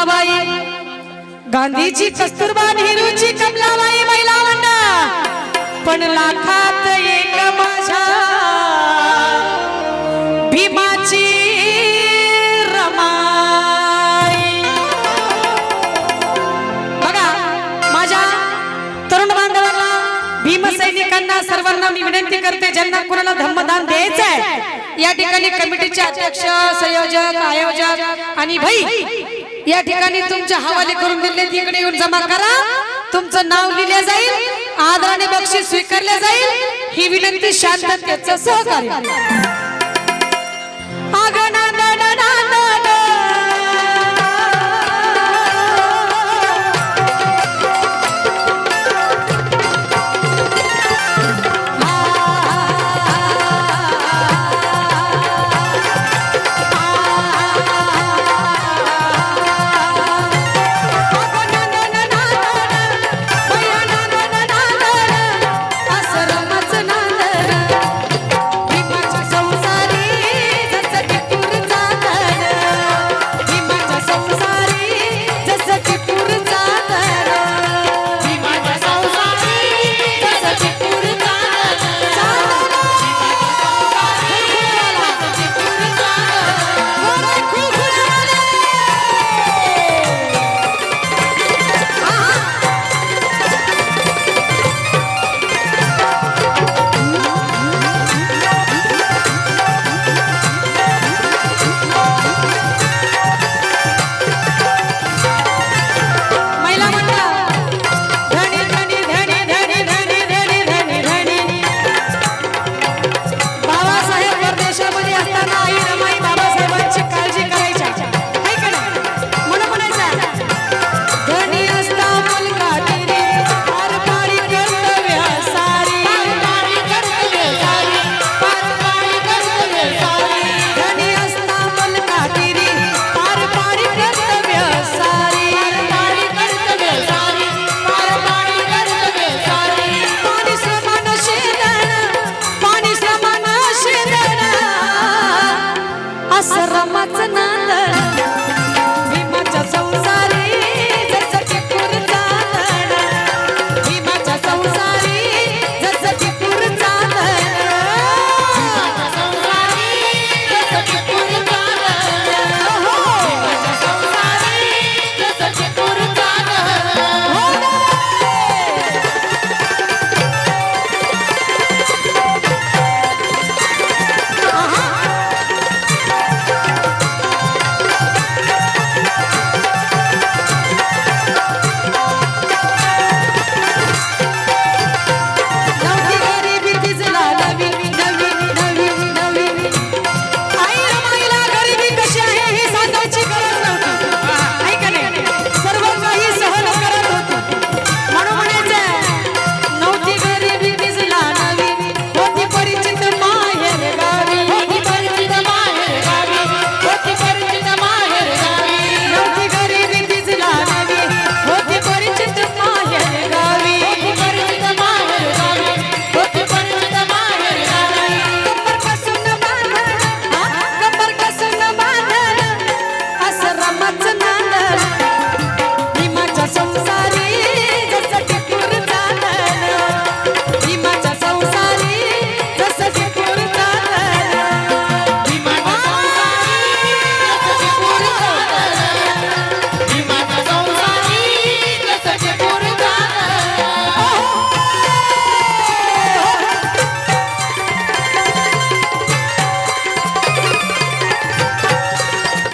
कमलाबाई, गांधीची कस्तुरबा, नेहरूची कमलाबाई महिला मंडळ, पण लाखात एक माझ्या भीमाची रमाई। बघा माझ्या तरुण बांधवांना, भीम सैनिकांना सर्वांना मी विनंती करते, ज्यांना कोणाला धम्मदान द्यायचं आहे या ठिकाणी कमिटीचे अध्यक्ष, संयोजक, आयोजक आणि भाई या ठिकाणी तुमचे हवाले करून दिले, तिकडे येऊन जमा करा, तुमचं नाव लिहिले जाईल, आदराने बक्षीस स्वीकारले जाईल, ही विनंती शांततेचं सहकार्य।